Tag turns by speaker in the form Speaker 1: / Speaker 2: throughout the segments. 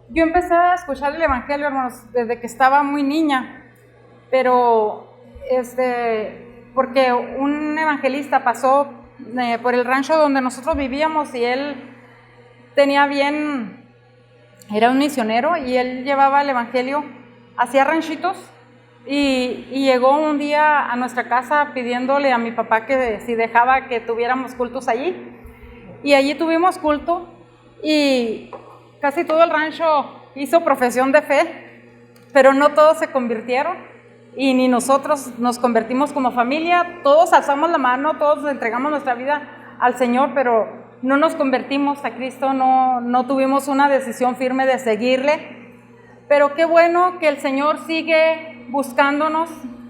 Speaker 1: Yo empecé a escuchar el Evangelio, hermanos, desde que estaba muy niña, pero porque un evangelista pasó por el rancho donde nosotros vivíamos y él era un misionero y él llevaba el Evangelio hacia ranchitos y llegó un día a nuestra casa pidiéndole a mi papá que si dejaba que tuviéramos cultos allí, y allí tuvimos culto y casi todo el rancho hizo profesión de fe, pero no todos se convirtieron y ni nosotros nos convertimos como familia. Todos alzamos la mano, todos entregamos nuestra vida al Señor, pero no nos convertimos a Cristo, no tuvimos una decisión firme de seguirle. Pero qué bueno que el Señor sigue buscándonos.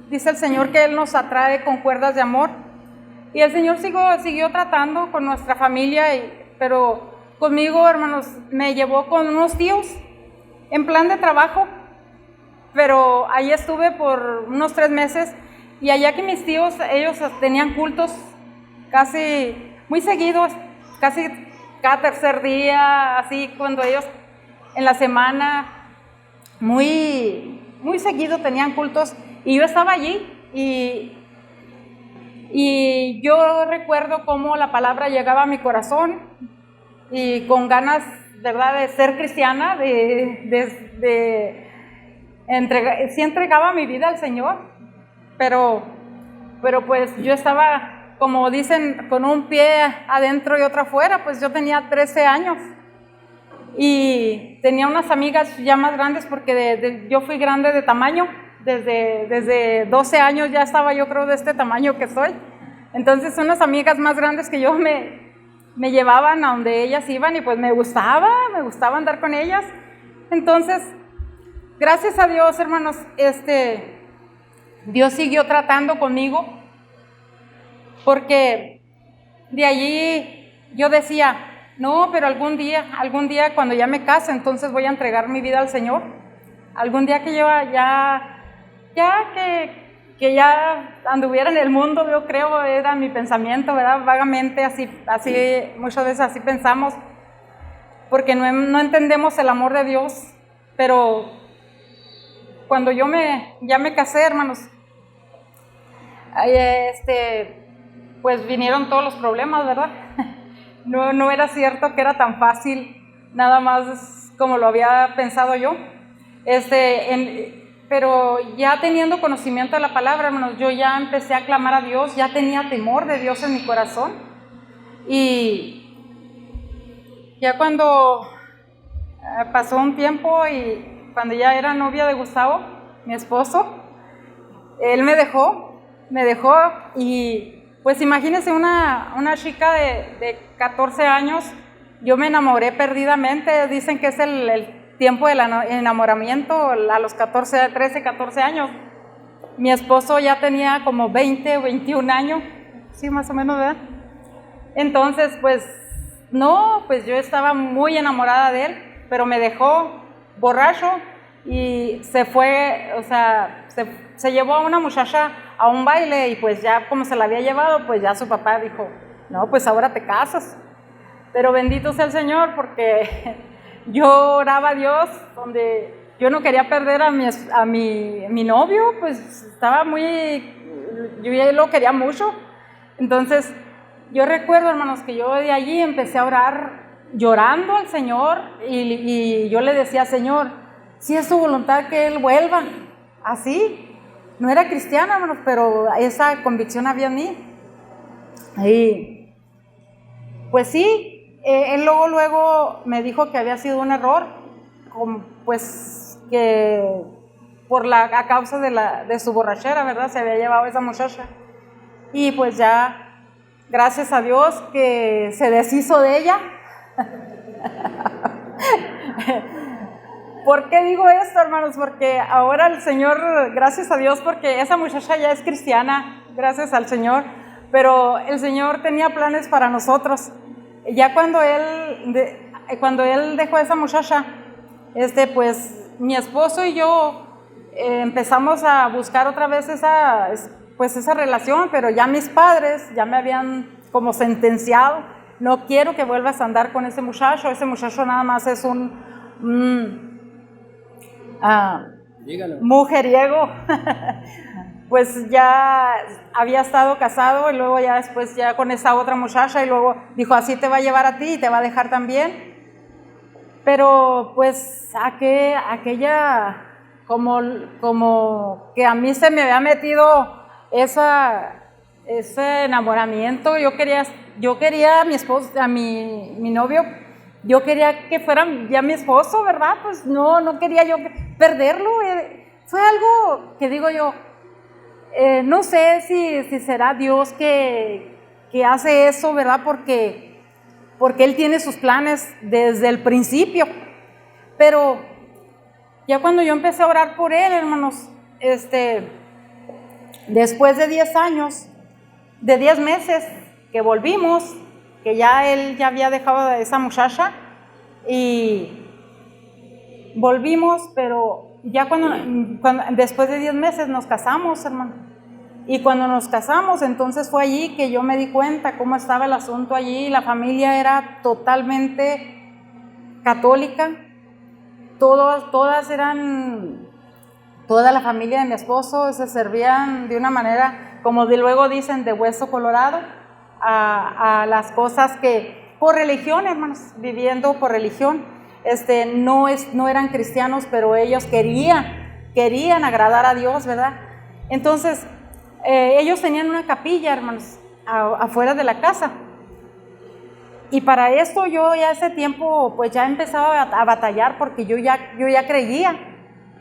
Speaker 1: Dice el Señor que Él nos atrae con cuerdas de amor. Y el Señor siguió tratando con nuestra familia, pero conmigo, hermanos, me llevó con unos tíos en plan de trabajo. Pero ahí estuve por unos 3 meses y allá que mis tíos, ellos tenían cultos casi muy seguidos, casi cada tercer día, así cuando ellos en la semana muy seguido tenían cultos y yo estaba allí y yo recuerdo cómo la palabra llegaba a mi corazón y con ganas, ¿verdad?, de ser cristiana, sí entregaba mi vida al Señor, pero pues yo estaba, como dicen, con un pie adentro y otro afuera. Pues yo tenía 13 años y tenía unas amigas ya más grandes porque yo fui grande de tamaño, desde 12 años ya estaba yo creo de este tamaño que soy. Entonces unas amigas más grandes que yo me llevaban a donde ellas iban y pues me gustaba andar con ellas. Entonces, gracias a Dios, hermanos, Dios siguió tratando conmigo, porque de allí yo decía, no, pero algún día cuando ya me case, entonces voy a entregar mi vida al Señor. Algún día que yo que ya anduviera en el mundo, yo creo, era mi pensamiento, ¿verdad? Vagamente, así muchas veces así pensamos, porque no entendemos el amor de Dios. Pero cuando ya me casé, hermanos, pues vinieron todos los problemas, ¿verdad? No era cierto que era tan fácil, nada más como lo había pensado yo. Pero ya teniendo conocimiento de la palabra, hermanos, yo ya empecé a clamar a Dios, ya tenía temor de Dios en mi corazón. Y ya cuando pasó un tiempo y cuando ya era novia de Gustavo, mi esposo, él me dejó y pues imagínense una chica de 14 años, yo me enamoré perdidamente. Dicen que es el tiempo del enamoramiento a los 13, 14 años. Mi esposo ya tenía como 20 o 21 años, sí, más o menos, ¿verdad? Entonces, pues yo estaba muy enamorada de él, pero me dejó borracho y se fue, o sea, se llevó a una muchacha a un baile y pues ya como se la había llevado, pues ya su papá dijo, no, pues ahora te casas. Pero bendito sea el Señor, porque yo oraba a Dios, donde yo no quería perder a mi novio, pues estaba yo ya lo quería mucho. Entonces yo recuerdo, hermanos, que yo de allí empecé a orar llorando al Señor y yo le decía, Señor, si es tu voluntad que Él vuelva. Así, no era cristiana, hermanos, pero esa convicción había en mí. Y pues sí, él luego me dijo que había sido un error, pues que a causa de su borrachera, ¿verdad? Se había llevado a esa muchacha. Y pues ya, gracias a Dios que se deshizo de ella. ¿Por qué digo esto, hermanos? Porque ahora el Señor, gracias a Dios, porque esa muchacha ya es cristiana, gracias al Señor, pero el Señor tenía planes para nosotros. Ya cuando Él dejó a esa muchacha, pues mi esposo y yo empezamos a buscar otra vez esa relación, pero ya mis padres ya me habían como sentenciado, no quiero que vuelvas a andar con ese muchacho nada más es un mujeriego, pues ya había estado casado y luego ya después ya con esa otra muchacha y luego dijo, así te va a llevar a ti y te va a dejar también. Pero pues aquella, como que a mí se me había metido ese enamoramiento. Yo quería a mi esposo, a mi novio, yo quería que fuera ya mi esposo, ¿verdad? Pues no quería yo perderlo. Fue algo que digo yo, no sé si será Dios que hace eso, ¿verdad? Porque Él tiene sus planes desde el principio. Pero ya cuando yo empecé a orar por Él, hermanos, después de 10 años, de 10 meses que volvimos, que ya Él ya había dejado a esa muchacha y volvimos, pero ya cuando después de 10 meses nos casamos, hermano. Y cuando nos casamos, entonces fue allí que yo me di cuenta cómo estaba el asunto allí. La familia era totalmente católica. Todas eran, toda la familia de mi esposo se servían de una manera, como luego dicen, de hueso colorado, a las cosas que, por religión, hermanos, viviendo por religión, no eran cristianos, pero ellos querían agradar a Dios, ¿verdad? Entonces, ellos tenían una capilla, hermanos, afuera de la casa. Y para esto yo ya ese tiempo pues ya empezaba a batallar porque yo ya creía,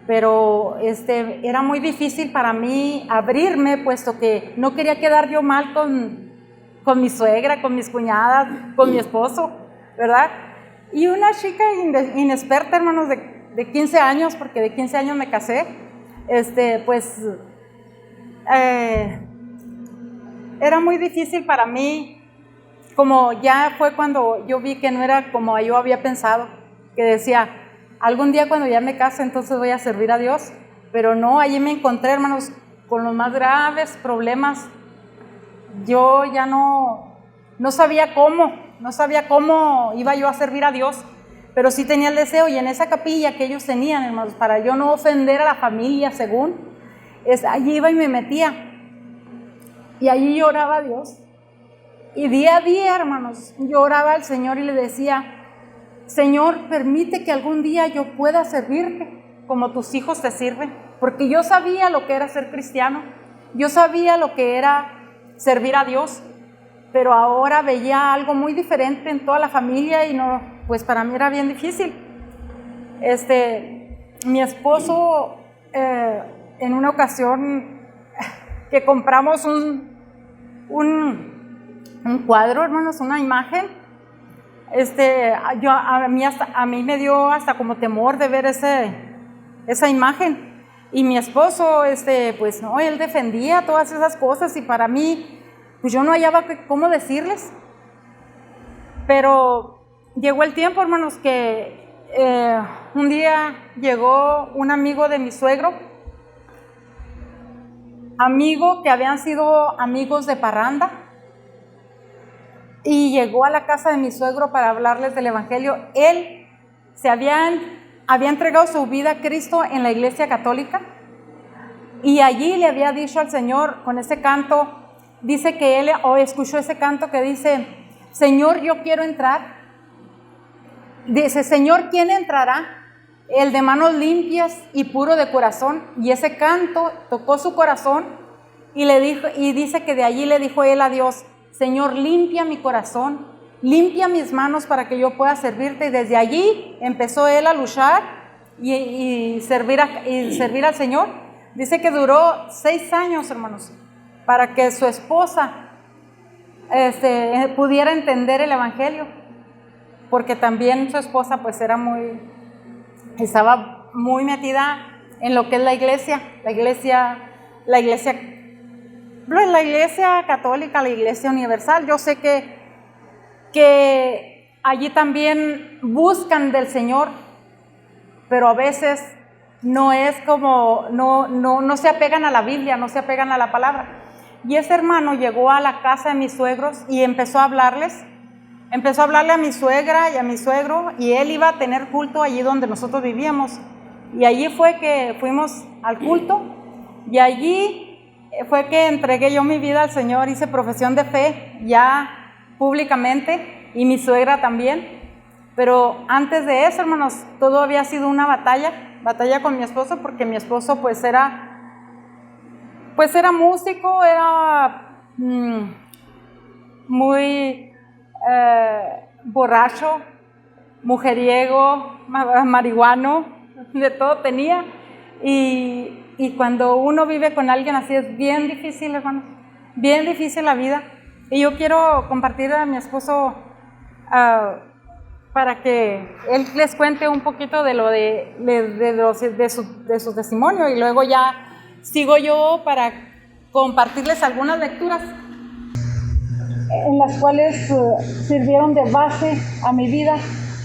Speaker 1: pero era muy difícil para mí abrirme, puesto que no quería quedar yo mal con mi suegra, con mis cuñadas, con mi esposo, ¿verdad? Y una chica inexperta, hermanos, de 15 años, porque de 15 años me casé, pues era muy difícil para mí. Como ya fue cuando yo vi que no era como yo había pensado, que decía, algún día cuando ya me case, entonces voy a servir a Dios. Pero no, allí me encontré, hermanos, con los más graves problemas. Yo ya no sabía cómo iba yo a servir a Dios, pero sí tenía el deseo. Y en esa capilla que ellos tenían, hermanos, para yo no ofender a la familia, allí iba y me metía. Y allí lloraba a Dios. Y día a día, hermanos, yo oraba al Señor y le decía, Señor, permite que algún día yo pueda servirte como tus hijos te sirven. Porque yo sabía lo que era ser cristiano, yo sabía lo que era servir a Dios, pero ahora veía algo muy diferente en toda la familia y no, pues para mí era bien difícil. Mi esposo, en una ocasión que compramos un cuadro, hermanos, una imagen, a mí me dio hasta como temor de ver esa imagen. Y mi esposo, pues no, él defendía todas esas cosas y para mí, pues yo no hallaba cómo decirles. Pero llegó el tiempo, hermanos, que un día llegó un amigo de mi suegro, amigo que habían sido amigos de parranda, y llegó a la casa de mi suegro para hablarles del evangelio. Él había entregado su vida a Cristo en la iglesia católica y allí le había dicho al Señor con ese canto, dice que él escuchó ese canto que dice, Señor, yo quiero entrar. Dice, Señor, ¿quién entrará? El de manos limpias y puro de corazón. Y ese canto tocó su corazón y dice que de allí le dijo él a Dios, Señor, limpia mi corazón, limpia mis manos para que yo pueda servirte. Y desde allí empezó él a luchar y servir al Señor. Dice que duró 6 años, hermanos, para que su esposa pudiera entender el evangelio, porque también su esposa pues estaba muy metida en lo que es la iglesia católica, la iglesia universal. Yo sé que allí también buscan del Señor, pero a veces no es como, no se apegan a la Biblia, no se apegan a la palabra. Y ese hermano llegó a la casa de mis suegros y empezó a hablarle a mi suegra y a mi suegro, y él iba a tener culto allí donde nosotros vivíamos. Y allí fue que fuimos al culto y allí fue que entregué yo mi vida al Señor, hice profesión de fe ya públicamente y mi suegra también. Pero antes de eso, hermanos, todo había sido una batalla con mi esposo, porque mi esposo pues era músico, era muy borracho, mujeriego, marihuano, de todo tenía. Y cuando uno vive con alguien así es bien difícil, hermanos, bien difícil la vida. Y yo quiero compartir a mi esposo para que él les cuente un poquito de lo de su testimonio, y luego ya sigo yo para compartirles algunas lecturas en las cuales sirvieron de base a mi vida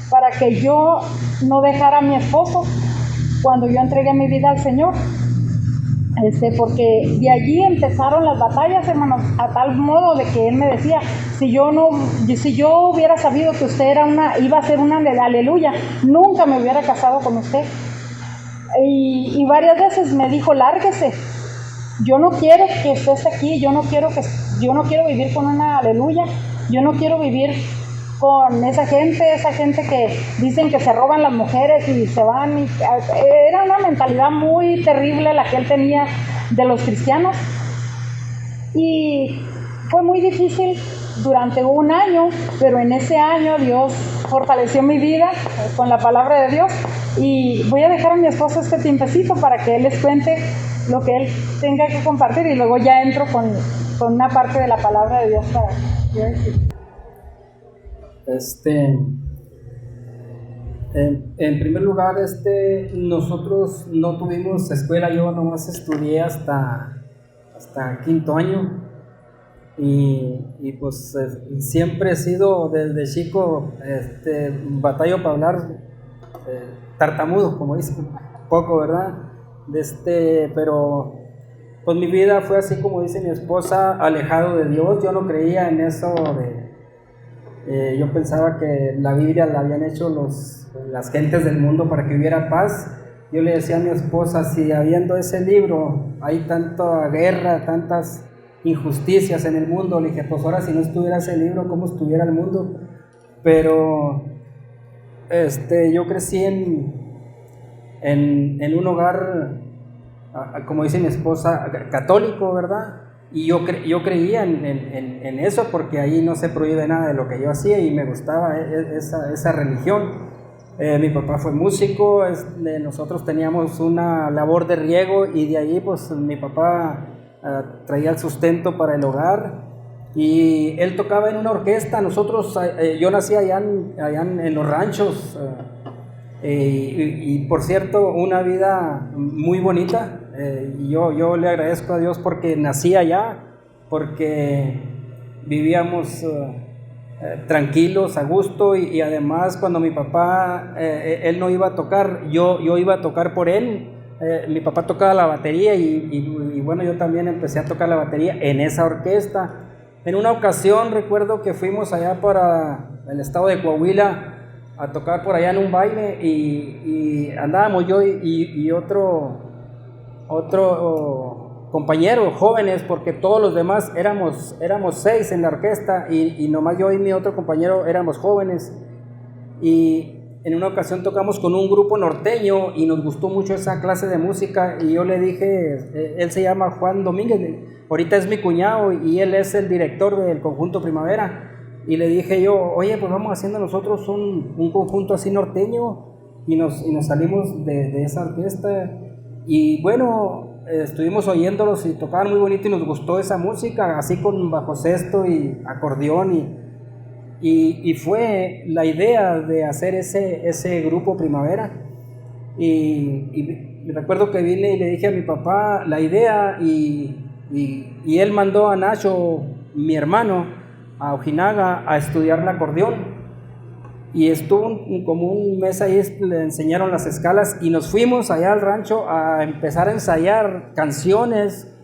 Speaker 1: para que yo no dejara a mi esposo cuando yo entregué mi vida al Señor. Porque de allí empezaron las batallas, hermanos, a tal modo de que él me decía, si yo hubiera sabido que usted iba a ser una aleluya, nunca me hubiera casado con usted. Y varias veces me dijo, lárguese, yo no quiero que usted esté aquí, yo no quiero vivir con una aleluya, yo no quiero vivir con esa gente que dicen que se roban las mujeres y se van. Era una mentalidad muy terrible la que él tenía de los cristianos. Y fue muy difícil durante un año, pero en ese año Dios fortaleció mi vida con la palabra de Dios. Y voy a dejar a mi esposo este tiempecito para que él les cuente lo que él tenga que compartir, y luego ya entro con una parte de la palabra de Dios para yo decir.
Speaker 2: En primer lugar, nosotros no tuvimos escuela, yo nomás estudié hasta quinto año, y pues siempre he sido desde chico, batallo para hablar, tartamudo, como dicen, poco, ¿verdad? Pero pues mi vida fue así como dice mi esposa, alejado de Dios. Yo no creía en eso yo pensaba que la Biblia la habían hecho las gentes del mundo para que hubiera paz. Yo le decía a mi esposa, si habiendo ese libro hay tanta guerra, tantas injusticias en el mundo, le dije, pues ahora si no estuviera ese libro, ¿cómo estuviera el mundo? Pero yo crecí en un hogar, como dice mi esposa, católico, ¿verdad? Y yo creía en eso, porque ahí no se prohíbe nada de lo que yo hacía, y me gustaba esa religión. Mi papá fue músico, nosotros teníamos una labor de riego, y de ahí pues mi papá traía el sustento para el hogar, y él tocaba en una orquesta. Yo nací allá en los ranchos, y por cierto, una vida muy bonita. Yo le agradezco a Dios porque nací allá, porque vivíamos tranquilos, a gusto, y además cuando mi papá, él no iba a tocar, yo iba a tocar por él. Mi papá tocaba la batería, y bueno, yo también empecé a tocar la batería en esa orquesta. En una ocasión recuerdo que fuimos allá para el estado de Coahuila a tocar por allá en un baile, y andábamos yo y otro compañero, jóvenes, porque todos los demás éramos 6 en la orquesta, y nomás yo y mi otro compañero éramos jóvenes. Y en una ocasión tocamos con un grupo norteño y nos gustó mucho esa clase de música, y yo le dije, él se llama Juan Domínguez, ahorita es mi cuñado y él es el director del conjunto Primavera, y le dije yo, oye, pues vamos haciendo nosotros un conjunto así norteño, y nos salimos de esa orquesta. Y bueno, estuvimos oyéndolos y tocaban muy bonito, y nos gustó esa música, así con bajo sexto y acordeón, y fue la idea de hacer ese grupo Primavera. Y recuerdo que vine y le dije a mi papá la idea, y él mandó a Nacho, mi hermano, a Ojinaga a estudiar el acordeón, y estuvo como un mes ahí, le enseñaron las escalas, y nos fuimos allá al rancho a empezar a ensayar canciones,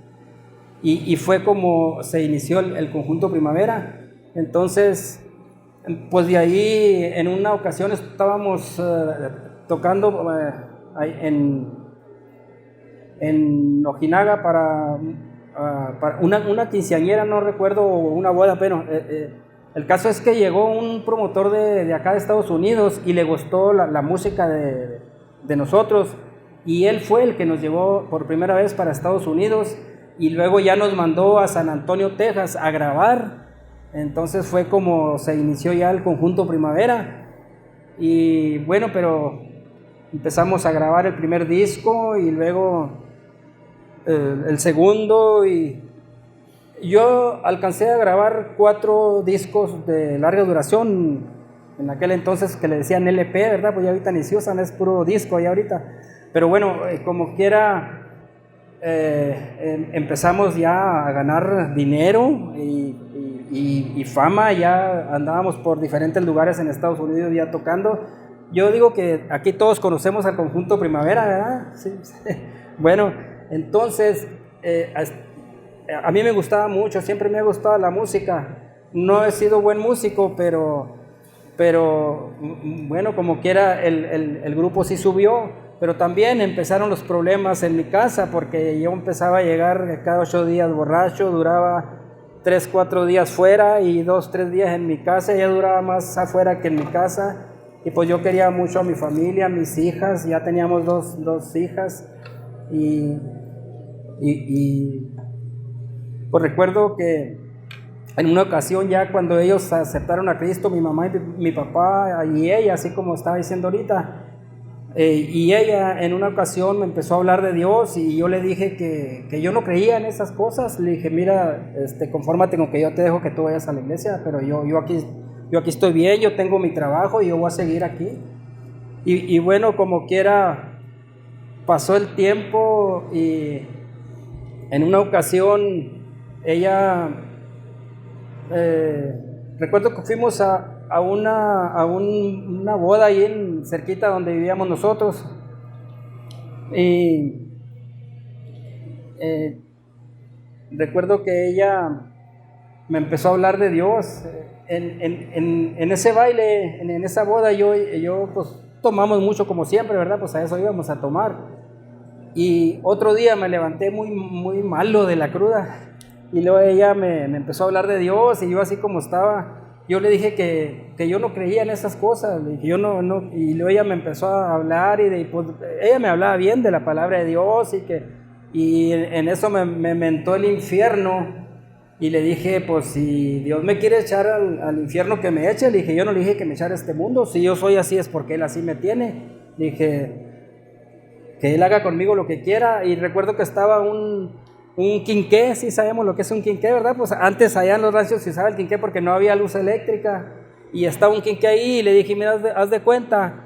Speaker 2: y fue como se inició el conjunto Primavera. Entonces, pues de ahí en una ocasión estábamos tocando en Ojinaga para una quinceañera, no recuerdo, una boda, pero el caso es que llegó un promotor de acá de Estados Unidos y le gustó la música de nosotros, y él fue el que nos llevó por primera vez para Estados Unidos, y luego ya nos mandó a San Antonio, Texas a grabar. Entonces fue como se inició ya el conjunto Primavera. Y bueno, pero empezamos a grabar el primer disco y luego el segundo, y yo alcancé a grabar 4 discos de larga duración en aquel entonces, que le decían LP, ¿verdad? Pues ya ahorita ni se usan, es puro disco ya ahorita. Pero bueno, como quiera, empezamos ya a ganar dinero y fama. Ya andábamos por diferentes lugares en Estados Unidos ya tocando. Yo digo que aquí todos conocemos al conjunto Primavera, ¿verdad? Sí. Bueno, entonces a mí me gustaba mucho, siempre me ha gustado la música. No he sido buen músico, pero bueno, como quiera, el grupo sí subió. Pero también empezaron los problemas en mi casa, porque yo empezaba a llegar cada 8 días borracho, duraba 3, 4 días fuera y 2, 3 días en mi casa. Ya duraba más afuera que en mi casa, y pues yo quería mucho a mi familia, a mis hijas. Ya teníamos dos hijas, y pues recuerdo que en una ocasión, ya cuando ellos aceptaron a Cristo, mi mamá y mi papá y ella, así como estaba diciendo ahorita, y ella en una ocasión me empezó a hablar de Dios, y yo le dije que yo no creía en esas cosas. Le dije, mira, confórmate con que yo te dejo que tú vayas a la iglesia, pero yo aquí estoy bien, yo tengo mi trabajo y yo voy a seguir aquí. Y bueno, como quiera, pasó el tiempo, y en una ocasión ella, recuerdo que fuimos a una boda ahí cerquita donde vivíamos nosotros, y recuerdo que ella me empezó a hablar de Dios. En ese baile, en esa boda, yo pues tomamos mucho como siempre, ¿verdad? Pues a eso íbamos a tomar. Y otro día me levanté muy, muy malo de la cruda, y luego ella me empezó a hablar de Dios, y yo así como estaba, yo le dije que yo no creía en esas cosas, y que yo no, y luego ella me empezó a hablar, y pues ella me hablaba bien de la palabra de Dios, y en eso me mentó el infierno. Y le dije, pues si Dios me quiere echar al infierno, que me eche. Le dije, yo no le dije que me echara a este mundo, si yo soy así es porque Él así me tiene. Le dije que Él haga conmigo lo que quiera. Y recuerdo que estaba un quinqué, sí sabemos lo que es un quinqué, ¿verdad? Pues antes allá en los ranchos se usaba el quinqué porque no había luz eléctrica, y estaba un quinqué ahí, y le dije, mira, haz de cuenta,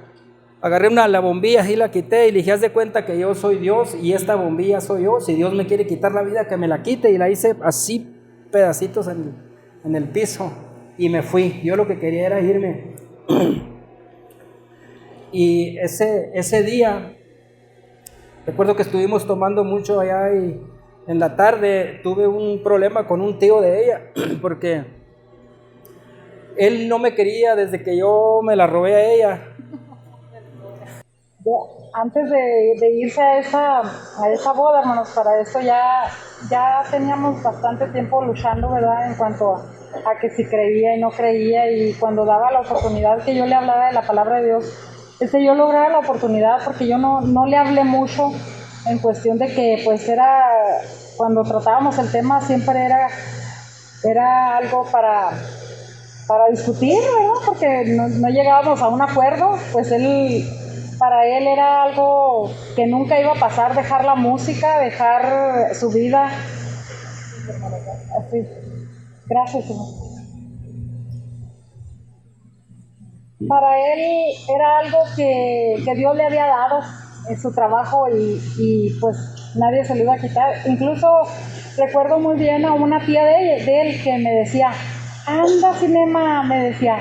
Speaker 2: agarré la bombilla y la quité, y le dije, haz de cuenta que yo soy Dios y esta bombilla soy yo. Si Dios me quiere quitar la vida, que me la quite. Y la hice así, pedacitos en el piso, y me fui. Yo lo que quería era irme. Y ese día recuerdo que estuvimos tomando mucho allá, y en la tarde tuve un problema con un tío de ella porque él no me quería desde que yo me la robé a ella.
Speaker 1: Antes de irse a esa boda, hermanos, para eso ya teníamos bastante tiempo luchando, ¿verdad? En cuanto a que si creía y no creía, y cuando daba la oportunidad que yo le hablaba de la palabra de Dios, yo lograba la oportunidad, porque yo no le hablé mucho en cuestión de que pues cuando tratábamos el tema siempre era algo para discutir, ¿verdad? Porque no llegábamos a un acuerdo. Pues para él era algo que nunca iba a pasar, dejar la música, dejar su vida. Así. Gracias, Señor. Para él era algo que Dios le había dado en su trabajo, y pues nadie se lo iba a quitar. Incluso recuerdo muy bien a una tía de él que me decía, anda, Cinema, me decía,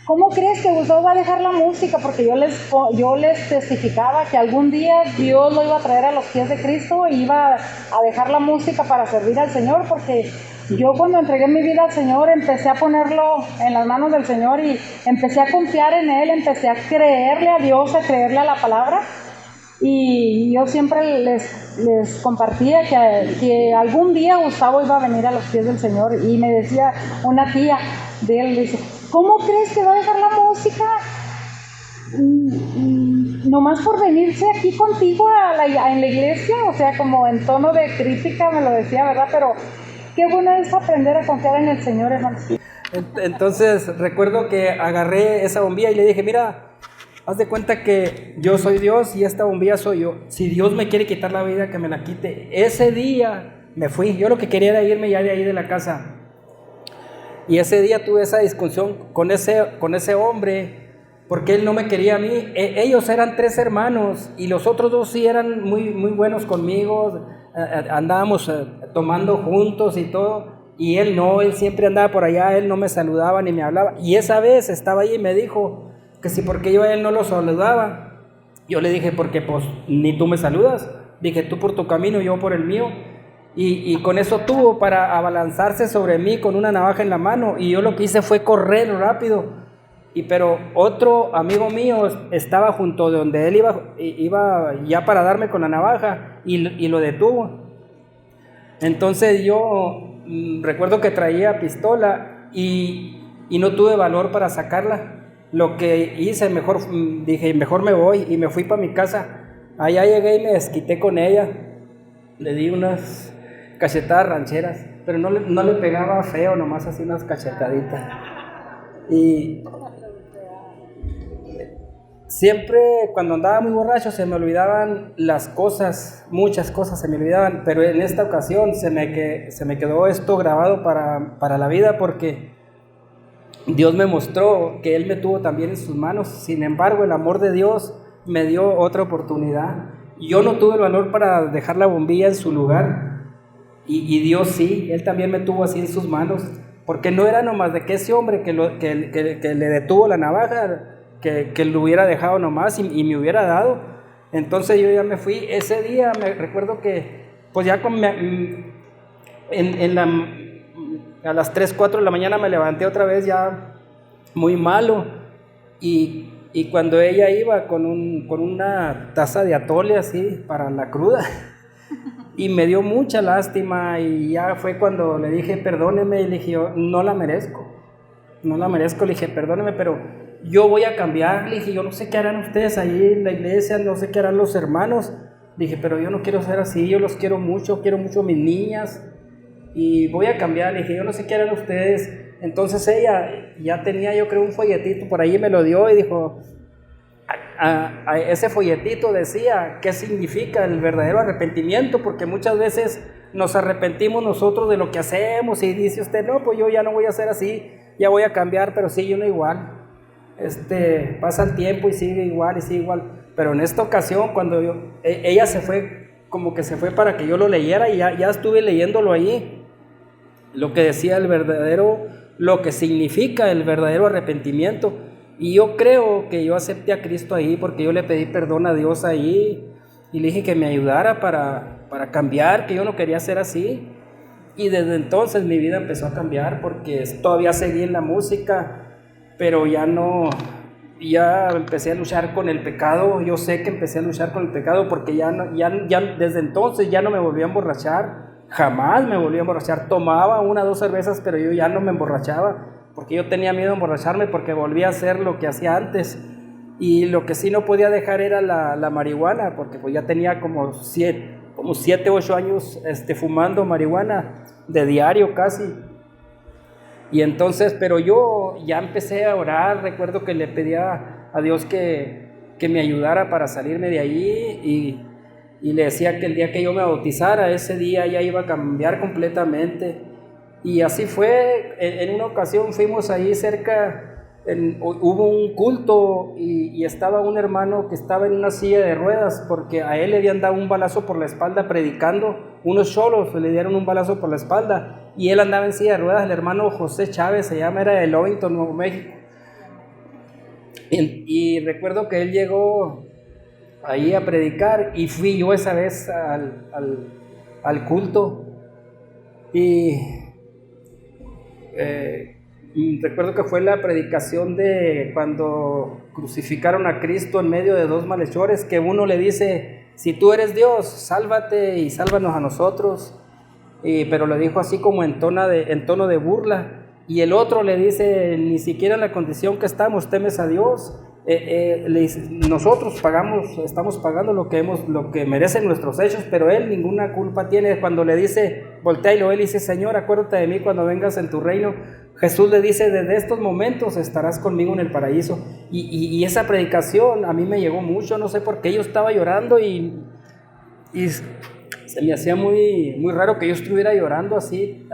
Speaker 1: ¿cómo crees que Gustavo va a dejar la música? Porque yo les testificaba que algún día Dios lo iba a traer a los pies de Cristo, y iba a dejar la música para servir al Señor, porque yo cuando entregué mi vida al Señor empecé a ponerlo en las manos del Señor, y empecé a confiar en Él, empecé a creerle a Dios, a creerle a la palabra, Y yo siempre les compartía que algún día Gustavo iba a venir a los pies del Señor, y me decía una tía de él, dice, ¿cómo crees que va a dejar la música nomás por venirse aquí contigo en la iglesia? O sea, como en tono de crítica me lo decía, ¿verdad? Pero qué bueno es aprender a confiar en el Señor, hermanos.
Speaker 2: Entonces recuerdo que agarré esa bombilla y le dije, mira, haz de cuenta que yo soy Dios y esta bombilla soy yo. Si Dios me quiere quitar la vida, que me la quite. Ese día me fui. Yo lo que quería era irme ya de ahí de la casa. Y ese día tuve esa discusión con ese hombre, porque él no me quería a mí. Ellos eran 3 hermanos y los otros 2 sí eran muy, muy buenos conmigo. Andábamos tomando juntos y todo. Y él no, él siempre andaba por allá, él no me saludaba ni me hablaba. Y esa vez estaba ahí y me dijo que si porque yo a él no lo saludaba. Yo le dije, porque pues ni tú me saludas. Dije, tú por tu camino, yo por el mío. Y con eso tuvo para abalanzarse sobre mí con una navaja en la mano. Y yo lo que hice fue correr rápido. Pero otro amigo mío estaba junto de donde él iba ya para darme con la navaja y lo detuvo. Entonces yo recuerdo que traía pistola y no tuve valor para sacarla. Lo que hice, dije, mejor me voy, y me fui para mi casa. Allá llegué y me desquité con ella. Le di unas cachetadas rancheras, pero no le pegaba feo, nomás así unas cachetaditas. Y siempre cuando andaba muy borracho se me olvidaban las cosas, muchas cosas se me olvidaban, pero en esta ocasión se me quedó esto grabado para la vida, porque Dios me mostró que Él me tuvo también en sus manos. Sin embargo, el amor de Dios me dio otra oportunidad. Yo no tuve el valor para dejar la bombilla en su lugar, y Dios sí, Él también me tuvo así en sus manos, porque no era nomás de que ese hombre que le detuvo la navaja, que lo hubiera dejado nomás y me hubiera dado. Entonces yo ya me fui. Ese día me recuerdo que pues ya a las 3, 4 de la mañana me levanté otra vez ya muy malo, y cuando ella iba con una taza de atole así para la cruda y me dio mucha lástima, y ya fue cuando le dije, perdóneme, y le dije, yo no la merezco, le dije, perdóneme, pero yo voy a cambiar. Le dije, yo no sé qué harán ustedes ahí en la iglesia, no sé qué harán los hermanos. Le dije, pero yo no quiero ser así, yo los quiero mucho a mis niñas, y voy a cambiar. Le dije, yo no sé qué harán ustedes. Entonces ella ya tenía, yo creo, un folletito por ahí, me lo dio y dijo, a ese folletito decía qué significa el verdadero arrepentimiento, porque muchas veces nos arrepentimos nosotros de lo que hacemos, y dice usted, no, pues yo ya no voy a ser así, ya voy a cambiar, pero sigue uno igual. Pasa el tiempo y sigue igual, pero en esta ocasión cuando ella se fue, como que se fue para que yo lo leyera, y ya estuve leyéndolo ahí, lo que decía lo que significa el verdadero arrepentimiento. Y yo creo que yo acepté a Cristo ahí, porque yo le pedí perdón a Dios ahí, y le dije que me ayudara para cambiar, que yo no quería ser así. Y desde entonces mi vida empezó a cambiar, porque todavía seguí en la música, pero ya empecé a luchar con el pecado. Yo sé que empecé a luchar con el pecado, porque ya desde entonces ya no me volví a emborrachar, jamás me volví a emborrachar. Tomaba 1 o 2 cervezas, pero yo ya no me emborrachaba, porque yo tenía miedo de emborracharme, porque volví a hacer lo que hacía antes. Y lo que sí no podía dejar era la marihuana, porque pues ya tenía como 7, 8 años fumando marihuana de diario casi. Y entonces, pero yo ya empecé a orar. Recuerdo que le pedía a Dios que me ayudara para salirme de ahí, y le decía que el día que yo me bautizara, ese día ya iba a cambiar completamente. Y así fue. En una ocasión fuimos ahí cerca, hubo un culto, y estaba un hermano que estaba en una silla de ruedas, porque a él le habían dado un balazo por la espalda predicando. Unos cholos le dieron un balazo por la espalda, y él andaba en silla de ruedas. El hermano José Chávez se llama, era de Lovington, Nuevo México. Y recuerdo que él llegó ahí a predicar, y fui yo esa vez al culto, y recuerdo que fue la predicación de cuando crucificaron a Cristo en medio de dos malhechores, que uno le dice, si tú eres Dios, sálvate y sálvanos a nosotros, pero lo dijo así como en tono de burla, y el otro le dice, ni siquiera en la condición que estamos temes a Dios. Le dice, nosotros estamos pagando lo que merecen nuestros hechos, pero él ninguna culpa tiene. Cuando le dice, voltea y lo ve, le dice, Señor, acuérdate de mí cuando vengas en tu reino. Jesús le dice, desde estos momentos estarás conmigo en el paraíso. Y esa predicación a mí me llegó mucho, no sé por qué. Yo estaba llorando y se me hacía muy, muy raro que yo estuviera llorando así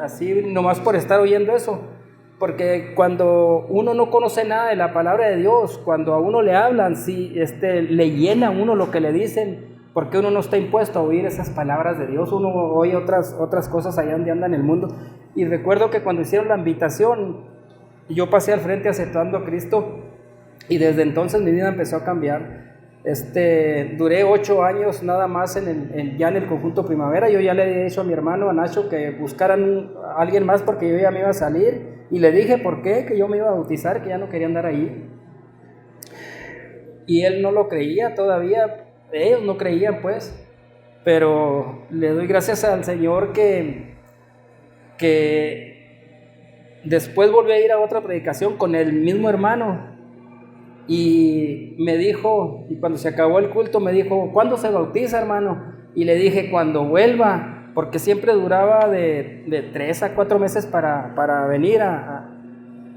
Speaker 2: nomás por estar oyendo eso. Porque cuando uno no conoce nada de la palabra de Dios, cuando a uno le hablan, sí, le llena a uno lo que le dicen, porque uno no está impuesto a oír esas palabras de Dios, uno oye otras cosas allá donde anda en el mundo. Y recuerdo que cuando hicieron la invitación, yo pasé al frente aceptando a Cristo, y desde entonces mi vida empezó a cambiar. Duré 8 años nada más ya en el conjunto Primavera. Yo ya le había dicho a mi hermano, a Nacho, que buscaran a alguien más porque yo ya me iba a salir, y le dije por qué, que yo me iba a bautizar, que ya no quería andar ahí, y él no lo creía todavía, ellos no creían pues, pero le doy gracias al Señor que después volví a ir a otra predicación con el mismo hermano. Y me dijo, y cuando se acabó el culto me dijo, ¿cuándo se bautiza, hermano? Y le dije, cuando vuelva, porque siempre duraba de 3 a 4 meses para venir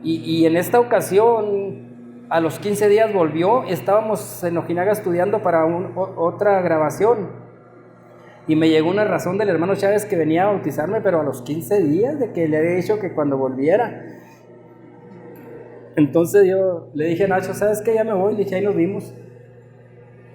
Speaker 2: y en esta ocasión, a los 15 días volvió. Estábamos en Ojinaga estudiando para otra grabación, y me llegó una razón del hermano Chávez que venía a bautizarme, pero a los 15 días de que le había dicho que cuando volviera. Entonces yo le dije a Nacho, ¿sabes qué? Ya me voy. Le dije, ahí nos vimos.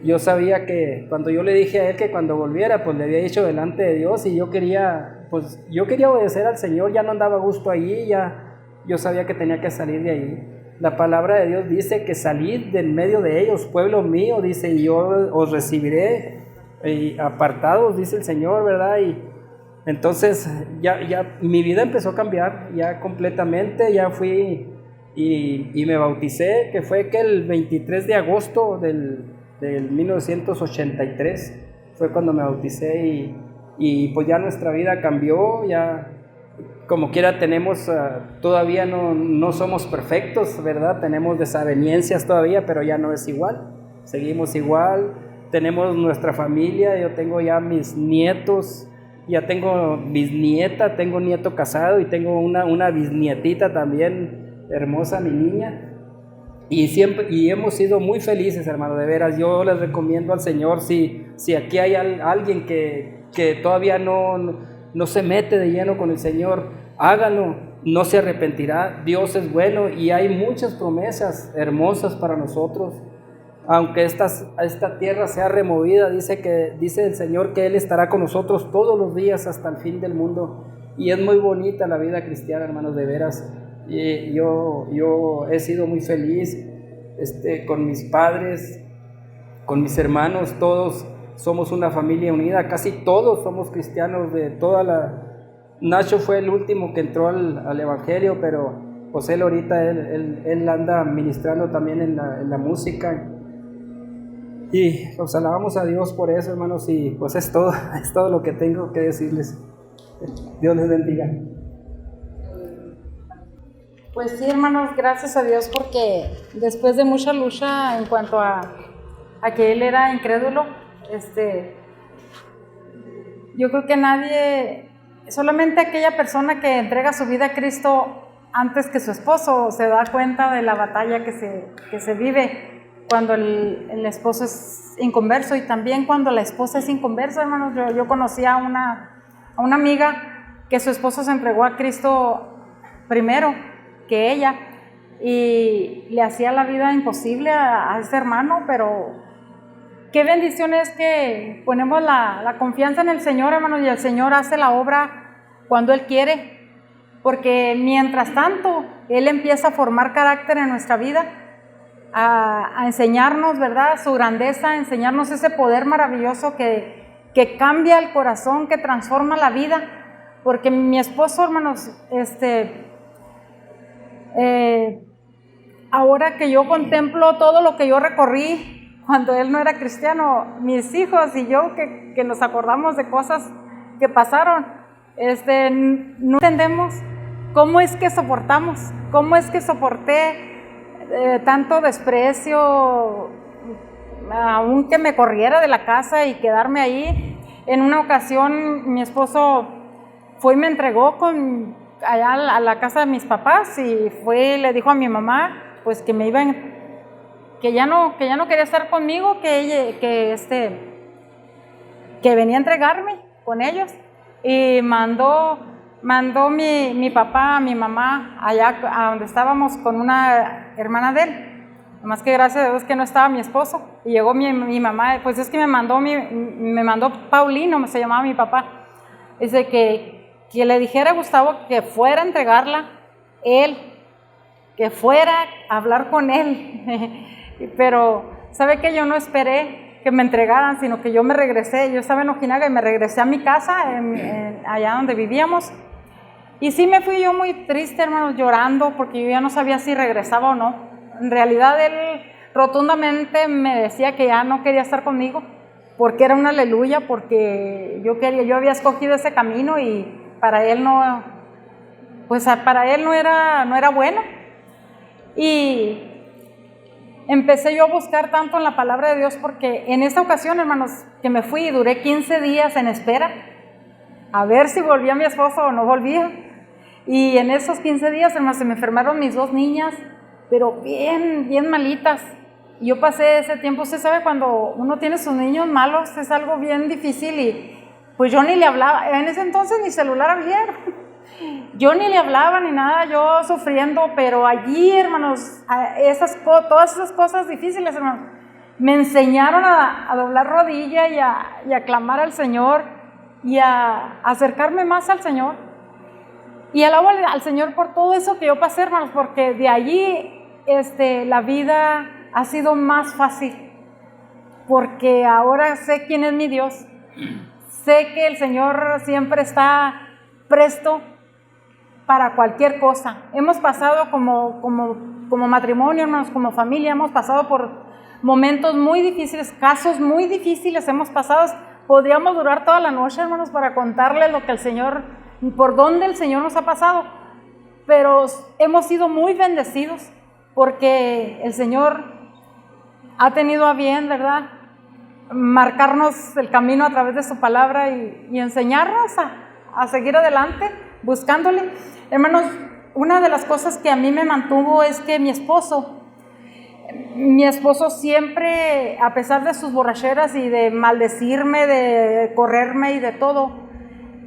Speaker 2: Yo sabía que cuando yo le dije a él que cuando volviera, pues le había dicho delante de Dios, y yo quería obedecer al Señor. Ya no andaba a gusto allí, ya yo sabía que tenía que salir de ahí. La palabra de Dios dice que salid de en medio de ellos, pueblo mío, dice, y yo os recibiré, y apartados, dice el Señor, ¿verdad? Y entonces ya mi vida empezó a cambiar, ya completamente. Ya fui y me bauticé, que fue que el 23 de agosto del 1983 fue cuando me bauticé, y pues ya nuestra vida cambió. Ya como quiera tenemos, todavía no somos perfectos, ¿verdad? Tenemos desavenencias todavía, pero ya no es igual, seguimos igual. Tenemos nuestra familia, yo tengo ya mis nietos, ya tengo bisnieta, tengo nieto casado, y tengo una bisnietita también hermosa, mi niña. Y hemos sido muy felices, hermano, de veras. Yo les recomiendo al Señor, si aquí hay alguien que todavía no se mete de lleno con el Señor, háganlo, no se arrepentirá. Dios es bueno y hay muchas promesas hermosas para nosotros. Aunque esta tierra sea removida, dice el Señor que Él estará con nosotros todos los días hasta el fin del mundo. Y es muy bonita la vida cristiana, hermanos, de veras. Y yo he sido muy feliz con mis padres, con mis hermanos. Todos somos una familia unida, casi todos somos cristianos. Nacho fue el último que entró al Evangelio, pero pues él ahorita él anda ministrando también en la música. Y pues alabamos a Dios por eso, hermanos, y pues es todo lo que tengo que decirles. Dios les bendiga.
Speaker 1: Pues sí, hermanos, gracias a Dios, porque después de mucha lucha en cuanto a que él era incrédulo, yo creo que nadie, solamente aquella persona que entrega su vida a Cristo antes que su esposo, se da cuenta de la batalla que se vive cuando el esposo es inconverso, y también cuando la esposa es inconversa, hermanos. Yo conocí a una amiga que su esposo se entregó a Cristo primero que ella, y le hacía la vida imposible a ese hermano, pero qué bendición es que ponemos la confianza en el Señor, hermanos, y el Señor hace la obra cuando Él quiere, porque mientras tanto Él empieza a formar carácter en nuestra vida, a enseñarnos, ¿verdad?, su grandeza, a enseñarnos ese poder maravilloso que cambia el corazón, que transforma la vida. Porque mi esposo, hermanos, Ahora que yo contemplo todo lo que yo recorrí cuando él no era cristiano, mis hijos y yo que nos acordamos de cosas que pasaron, no entendemos cómo es que soportamos, cómo es que soporté tanto desprecio, aunque me corriera de la casa y quedarme ahí. En una ocasión mi esposo fue y me entregó allá a la casa de mis papás y fue y le dijo a mi mamá pues que ya no quería estar conmigo, que venía a entregarme con ellos, y mandó mi papá a mi mamá allá a donde estábamos con una hermana de él. Nomás que gracias a Dios que no estaba mi esposo. Y llegó mi mamá, pues es que me mandó Paulino, se llamaba mi papá. Dice que le dijera a Gustavo que fuera a entregarla, él, que fuera a hablar con él. Pero, ¿sabe qué? Yo no esperé que me entregaran, sino que yo me regresé. Yo estaba en Ojinaga y me regresé a mi casa, allá donde vivíamos. Y sí me fui yo muy triste, hermanos, llorando, porque yo ya no sabía si regresaba o no. En realidad él rotundamente me decía que ya no quería estar conmigo, porque era una aleluya, porque yo había escogido ese camino y para él no era bueno. Y empecé yo a buscar tanto en la palabra de Dios, porque en esta ocasión, hermanos, que me fui y duré 15 días en espera, a ver si volvía mi esposo o no volvía. Y en esos 15 días, hermanos, se me enfermaron mis 2 niñas, pero bien, bien malitas. Y yo pasé ese tiempo, usted sabe, cuando uno tiene sus niños malos, es algo bien difícil, y pues yo ni le hablaba, en ese entonces ni celular había, yo ni le hablaba ni nada, yo sufriendo, pero allí, hermanos, todas esas cosas difíciles, hermanos, me enseñaron a doblar rodilla y a clamar al Señor y a acercarme más al Señor. Y alabo al Señor por todo eso que yo pasé, hermanos, porque de allí la vida ha sido más fácil, porque ahora sé quién es mi Dios, sé que el Señor siempre está presto para cualquier cosa. Hemos pasado como matrimonio, hermanos, como familia, hemos pasado por momentos muy difíciles, casos muy difíciles hemos pasado. Podríamos durar toda la noche, hermanos, para contarles lo que el Señor, por dónde el Señor nos ha pasado, pero hemos sido muy bendecidos porque el Señor ha tenido a bien, ¿verdad?, marcarnos el camino a través de su palabra y enseñarnos a seguir adelante buscándole. Hermanos, una de las cosas que a mí me mantuvo es que mi esposo siempre, a pesar de sus borracheras y de maldecirme, de correrme y de todo,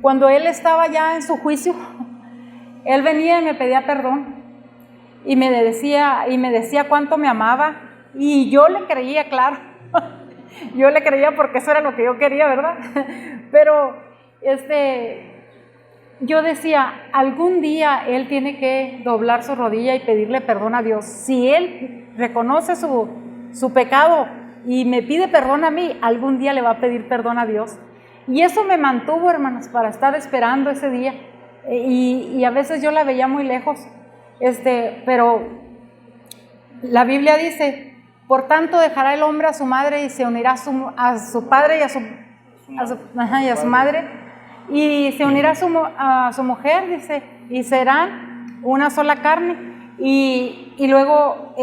Speaker 1: cuando él estaba ya en su juicio, él venía y me pedía perdón y me decía cuánto me amaba, y yo le creía, claro, yo le creía porque eso era lo que yo quería, ¿verdad? Pero yo decía, algún día él tiene que doblar su rodilla y pedirle perdón a Dios. Si él reconoce su pecado y me pide perdón a mí, algún día le va a pedir perdón a Dios. Y eso me mantuvo, hermanos, para estar esperando ese día. Y a veces yo la veía muy lejos, pero la Biblia dice, por tanto dejará el hombre a su madre y se unirá a su padre y a su madre, y se unirá a su mujer, dice, y serán una sola carne. Y luego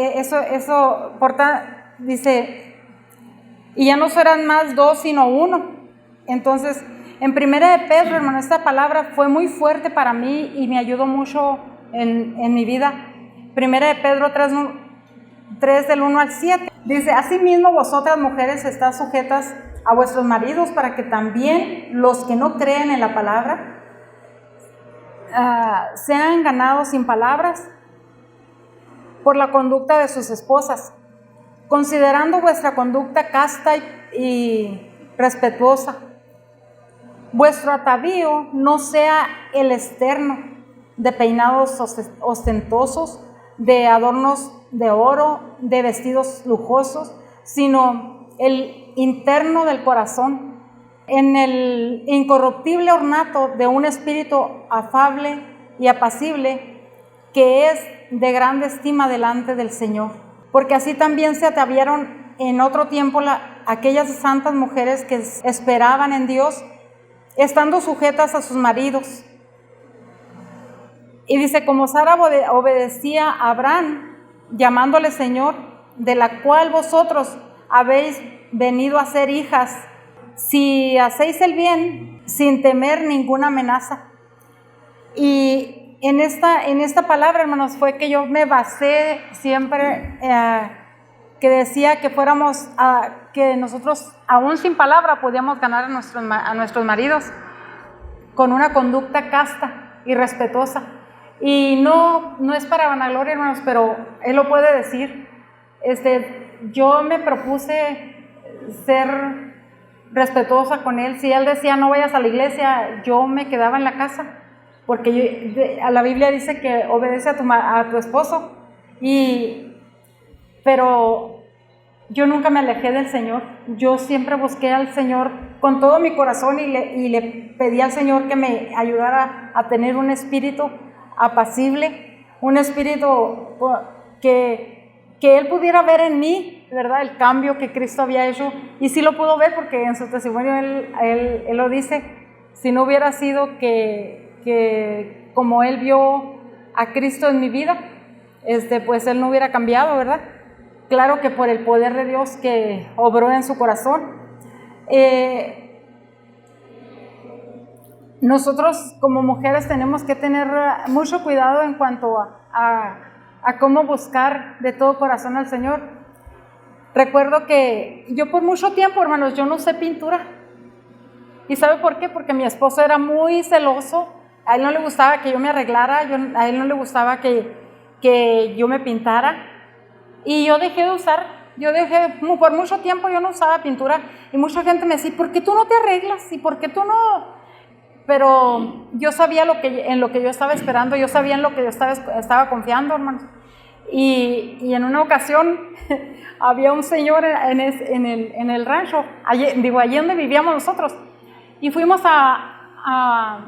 Speaker 1: dice, y ya no serán más 2 sino 1. Entonces, en 1 de Pedro, hermano, esta palabra fue muy fuerte para mí y me ayudó mucho en mi vida. 1 de Pedro 3 del 1 al 7, dice, asimismo vosotras mujeres estad sujetas a vuestros maridos, para que también los que no creen en la palabra sean ganados sin palabras por la conducta de sus esposas, considerando vuestra conducta casta y respetuosa. Vuestro atavío no sea el externo, de peinados ostentosos, de adornos de oro, de vestidos lujosos, sino el interno del corazón, en el incorruptible ornato de un espíritu afable y apacible, que es de grande estima delante del Señor, porque así también se ataviaron en otro tiempo aquellas santas mujeres que esperaban en Dios, estando sujetas a sus maridos. Y dice, como Sara obedecía a Abraham, llamándole Señor, de la cual vosotros habéis venido a ser hijas, si hacéis el bien sin temer ninguna amenaza. Y en esta palabra, hermanos, fue que yo me basé siempre, que decía que fuéramos, que nosotros aún sin palabra podíamos ganar a nuestros maridos con una conducta casta y respetuosa. Y no es para vanagloria, hermanos, pero Él lo puede decir. Yo me propuse ser respetuosa con Él. Si Él decía no vayas a la iglesia, yo me quedaba en la casa, porque la Biblia dice que obedece a tu esposo. Pero yo nunca me alejé del Señor. Yo siempre busqué al Señor con todo mi corazón y le pedí al Señor que me ayudara a tener un espíritu apacible, un espíritu que Él pudiera ver en mí, ¿verdad?, el cambio que Cristo había hecho. Y sí lo pudo ver, porque en su testimonio él lo dice. Si no hubiera sido que como Él vio a Cristo en mi vida, pues Él no hubiera cambiado, ¿verdad? Claro que por el poder de Dios que obró en su corazón. Nosotros como mujeres tenemos que tener mucho cuidado en cuanto a cómo buscar de todo corazón al Señor. Recuerdo que yo por mucho tiempo, hermanos, yo no usé pintura. ¿Y sabe por qué? Porque mi esposo era muy celoso. A él no le gustaba que yo me arreglara, a él no le gustaba que yo me pintara. Y yo dejé de usar, por mucho tiempo yo no usaba pintura. Y mucha gente me decía, ¿por qué tú no te arreglas? ¿Y por qué tú no...? Pero yo sabía en lo que yo estaba esperando, yo sabía en lo que yo estaba confiando, hermanos. Y en una ocasión había un señor en el rancho, allí donde vivíamos nosotros, y fuimos a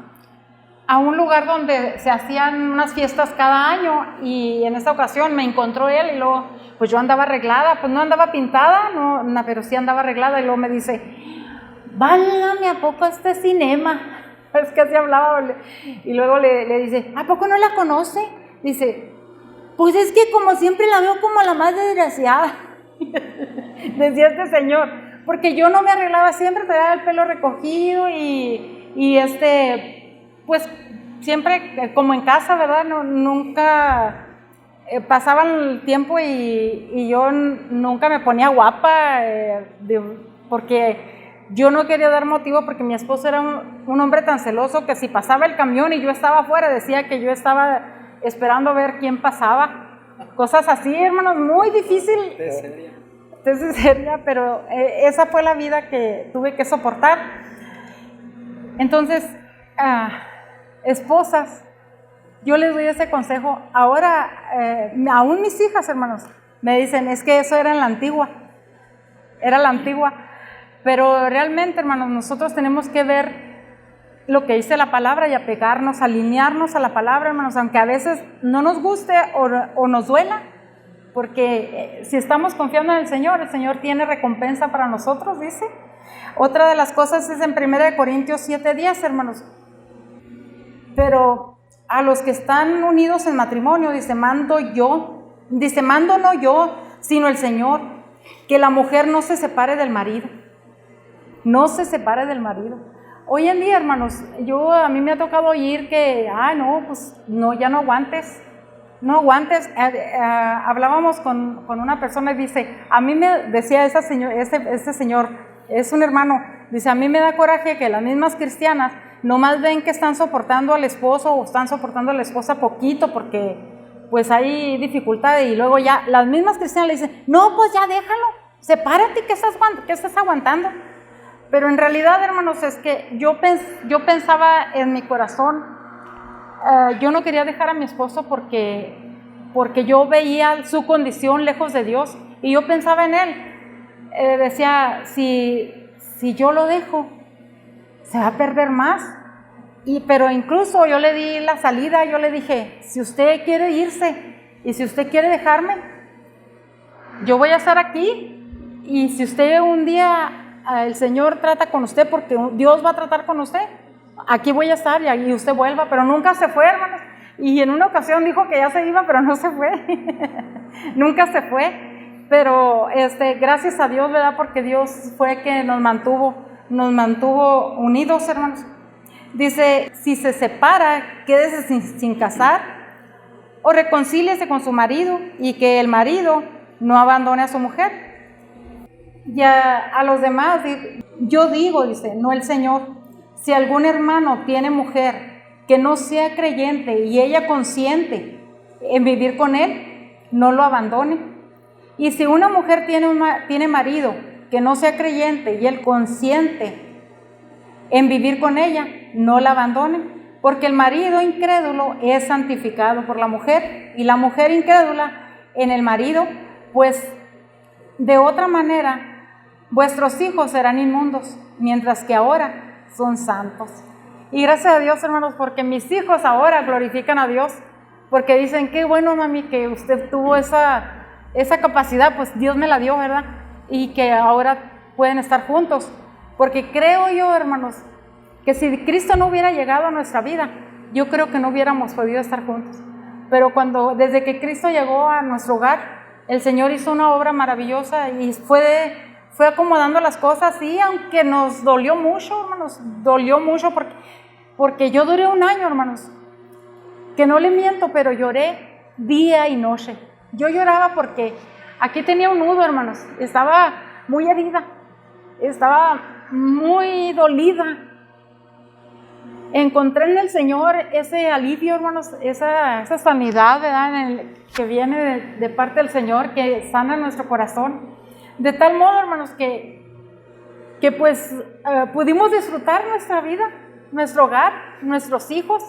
Speaker 1: un lugar donde se hacían unas fiestas cada año, y en esta ocasión me encontró él, y luego pues yo andaba arreglada, pues no andaba pintada, no, pero sí andaba arreglada, y luego me dice, válgame, ¿a poco este cinema? Es que así hablaba. Y luego le dice, ¿a poco no la conoce? Dice, pues es que como siempre la veo como la más desgraciada. Decía este señor, porque yo no me arreglaba, siempre traía el pelo recogido y pues siempre como en casa, ¿verdad? Nunca pasaban el tiempo y yo nunca me ponía guapa, porque yo no quería dar motivo, porque mi esposo era un hombre tan celoso que si pasaba el camión y yo estaba afuera, decía que yo estaba esperando a ver quién pasaba. Cosas así, hermanos, muy difícil. Es seria, pero esa fue la vida que tuve que soportar. Entonces, esposas, yo les doy ese consejo. Ahora, aún mis hijas, hermanos, me dicen, es que eso era en la antigua. Era la antigua. Pero realmente, hermanos, nosotros tenemos que ver lo que dice la palabra y apegarnos, alinearnos a la palabra, hermanos, aunque a veces no nos guste o nos duela, porque si estamos confiando en el Señor tiene recompensa para nosotros, dice. Otra de las cosas es en 1 Corintios 7:10, hermanos. Pero a los que están unidos en matrimonio, dice, mando no yo, sino el Señor, que la mujer no se separe del marido. No se separe del marido. Hoy en día, hermanos, a mí me ha tocado oír que, ya no aguantes. No aguantes. Hablábamos con una persona y dice, a mí me decía ese señor, es un hermano, dice, a mí me da coraje que las mismas cristianas nomás ven que están soportando al esposo o están soportando a la esposa poquito porque pues hay dificultades, y luego ya las mismas cristianas le dicen, no, pues ya déjalo, sepárate, ¿qué estás aguantando? Pero en realidad, hermanos, es que yo pensaba en mi corazón, yo no quería dejar a mi esposo porque yo veía su condición lejos de Dios y yo pensaba en él. Decía, si yo lo dejo, se va a perder más. Pero incluso yo le di la salida, yo le dije, si usted quiere irse Y si usted quiere dejarme, yo voy a estar aquí. Y si usted un día, el Señor trata con usted, porque Dios va a tratar con usted, aquí voy a estar y usted vuelva. Pero nunca se fue, hermanos. Y en una ocasión dijo que ya se iba, pero no se fue. Nunca se fue. Pero gracias a Dios, ¿verdad? Porque Dios fue que nos mantuvo unidos, hermanos. Dice, si se separa, quédese sin casar o reconcíliese con su marido, y que el marido no abandone a su mujer. Ya a los demás, yo digo, dice, no el Señor, si algún hermano tiene mujer que no sea creyente y ella consiente en vivir con él, no lo abandone. Y si una mujer tiene marido que no sea creyente y él consiente en vivir con ella, no la abandone, porque el marido incrédulo es santificado por la mujer, y la mujer incrédula en el marido, pues de otra manera vuestros hijos serán inmundos, mientras que ahora son santos. Y gracias a Dios, hermanos, porque mis hijos ahora glorifican a Dios, porque dicen, qué bueno, mami, que usted tuvo esa capacidad, pues Dios me la dio, ¿verdad? Y que ahora pueden estar juntos. Porque creo yo, hermanos, que si Cristo no hubiera llegado a nuestra vida, yo creo que no hubiéramos podido estar juntos. Pero desde que Cristo llegó a nuestro hogar, el Señor hizo una obra maravillosa y fue acomodando las cosas, y aunque nos dolió mucho, hermanos, porque yo duré un año, hermanos, que no le miento, pero lloré día y noche. Yo lloraba porque aquí tenía un nudo, hermanos, estaba muy herida, estaba muy dolida. Encontré en el Señor ese alivio, hermanos, esa sanidad, ¿verdad? Que viene de parte del Señor, que sana nuestro corazón. De tal modo, hermanos, que pues pudimos disfrutar nuestra vida, nuestro hogar, nuestros hijos.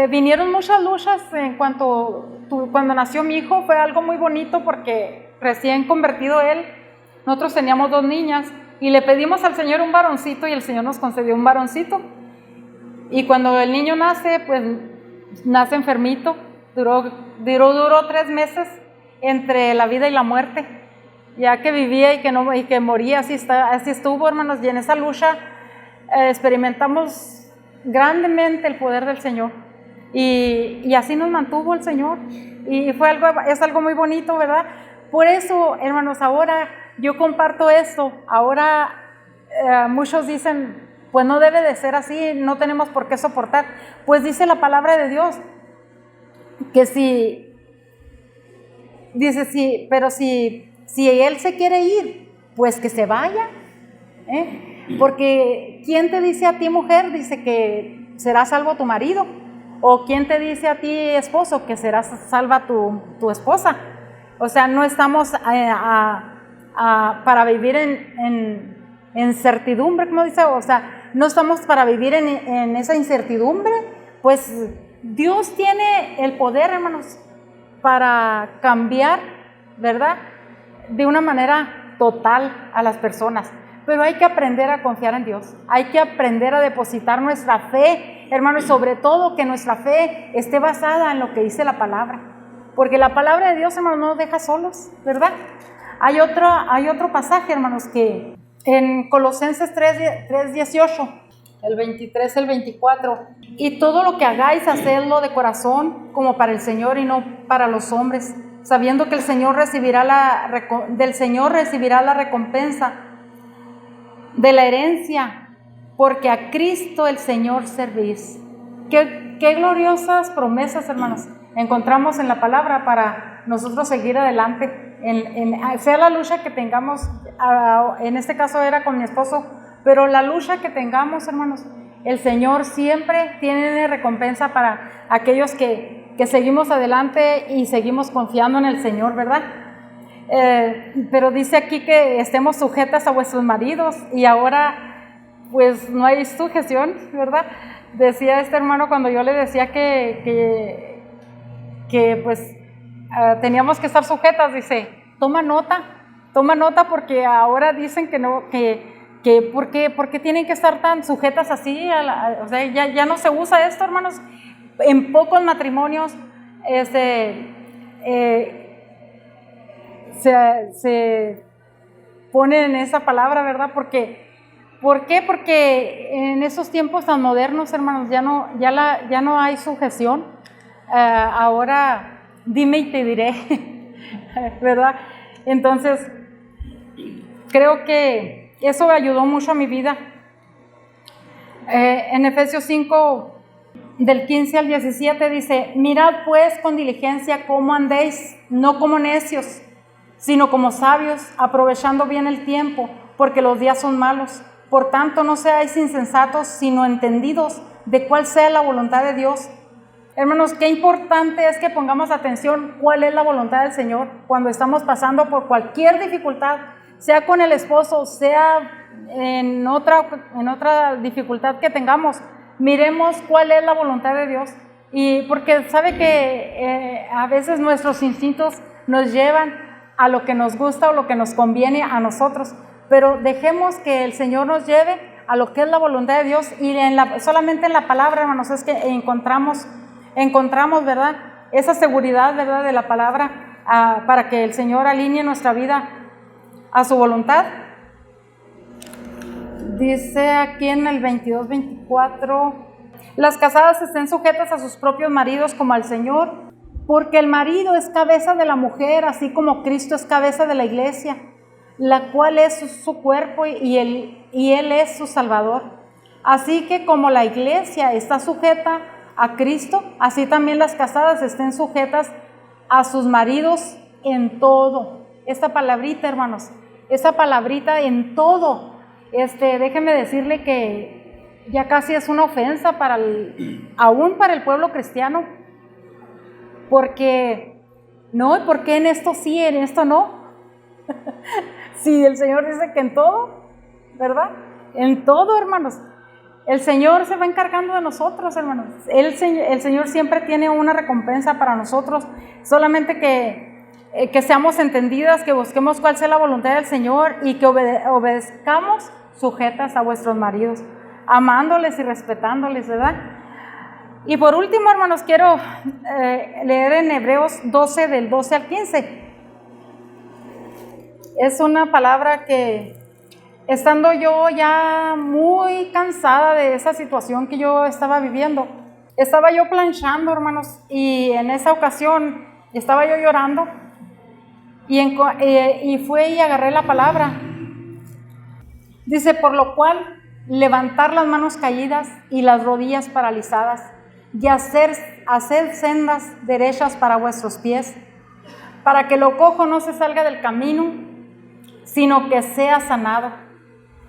Speaker 1: Vinieron muchas luchas cuando nació mi hijo. Fue algo muy bonito porque recién convertido él, nosotros teníamos 2 niñas y le pedimos al Señor un varoncito y el Señor nos concedió un varoncito. Y cuando el niño nace, pues nace enfermito, duró 3 meses entre la vida y la muerte, ya que vivía y que moría, así estuvo, hermanos. Y en esa lucha experimentamos grandemente el poder del Señor, y así nos mantuvo el Señor, y es algo muy bonito, ¿verdad? Por eso, hermanos, ahora yo comparto esto. Ahora muchos dicen, pues no debe de ser así, no tenemos por qué soportar. Pues dice la palabra de Dios que si él se quiere ir, pues que se vaya, porque ¿quién te dice a ti, mujer, dice que será salvo tu marido? ¿O quién te dice a ti, esposo, que será salva tu esposa? O sea, no estamos para vivir en certidumbre, como dice, o sea, no estamos para vivir en esa incertidumbre. Pues Dios tiene el poder, hermanos, para cambiar, ¿verdad?, de una manera total a las personas. Pero hay que aprender a confiar en Dios, hay que aprender a depositar nuestra fe, hermanos, y sobre todo que nuestra fe esté basada en lo que dice la palabra, porque la palabra de Dios, hermanos, no nos deja solos, ¿verdad? Hay otro pasaje, hermanos, que en Colosenses 3:18, el 23, el 24, y todo lo que hagáis, hacedlo de corazón como para el Señor y no para los hombres, sabiendo que del Señor recibirá la recompensa de la herencia, porque a Cristo el Señor servís. Qué gloriosas promesas, hermanos, encontramos en la palabra para nosotros seguir adelante, sea la lucha que tengamos. En este caso era con mi esposo, pero la lucha que tengamos, hermanos, el Señor siempre tiene recompensa para aquellos que seguimos adelante y seguimos confiando en el Señor, ¿verdad? Pero dice aquí que estemos sujetas a vuestros maridos, y ahora pues no hay sujeción, ¿verdad? Decía este hermano cuando yo le decía que pues teníamos que estar sujetas, dice, toma nota porque ahora dicen que no, ¿por qué tienen que estar tan sujetas así? O sea, ya no se usa esto, hermanos. En pocos matrimonios se pone en esa palabra, ¿verdad? ¿Por qué? Porque en esos tiempos tan modernos, hermanos, ya no hay sujeción. Ahora dime y te diré, ¿verdad? Entonces, creo que eso ayudó mucho a mi vida. En Efesios 5, del 15 al 17 dice: mirad pues con diligencia cómo andéis, no como necios, sino como sabios, aprovechando bien el tiempo, porque los días son malos. Por tanto, no seáis insensatos, sino entendidos de cuál sea la voluntad de Dios. Hermanos, qué importante es que pongamos atención cuál es la voluntad del Señor cuando estamos pasando por cualquier dificultad, sea con el esposo, sea en otra dificultad que tengamos. Miremos cuál es la voluntad de Dios. Y porque sabe que a veces nuestros instintos nos llevan a lo que nos gusta o lo que nos conviene a nosotros, pero dejemos que el Señor nos lleve a lo que es la voluntad de Dios. Y solamente en la palabra, hermanos, es que encontramos, ¿verdad?, esa seguridad, ¿verdad?, de la palabra, para que el Señor alinee nuestra vida a su voluntad. Dice aquí en el 22-24: las casadas estén sujetas a sus propios maridos como al Señor, porque el marido es cabeza de la mujer, así como Cristo es cabeza de la iglesia, la cual es su cuerpo y él es su Salvador. Así que como la iglesia está sujeta a Cristo, así también las casadas estén sujetas a sus maridos en todo. Esta palabrita, hermanos, esta palabrita en todo, déjeme decirle que ya casi es una ofensa aún para el pueblo cristiano, porque no, ¿por qué en esto sí, en esto no? Si el Señor dice que en todo, ¿verdad? En todo, hermanos. El Señor se va encargando de nosotros, hermanos. El Señor siempre tiene una recompensa para nosotros. Solamente que seamos entendidas, que busquemos cuál sea la voluntad del Señor y que obedezcamos sujetas a vuestros maridos, amándoles y respetándoles, ¿verdad? Y por último, hermanos, quiero leer en Hebreos 12, del 12 al 15. Es una palabra que, estando yo ya muy cansada de esa situación que yo estaba viviendo, estaba yo planchando, hermanos, y en esa ocasión estaba yo llorando y fue y agarré la palabra. Dice: por lo cual, levantar las manos caídas y las rodillas paralizadas, y hacer sendas derechas para vuestros pies, para que lo cojo no se salga del camino, sino que sea sanado.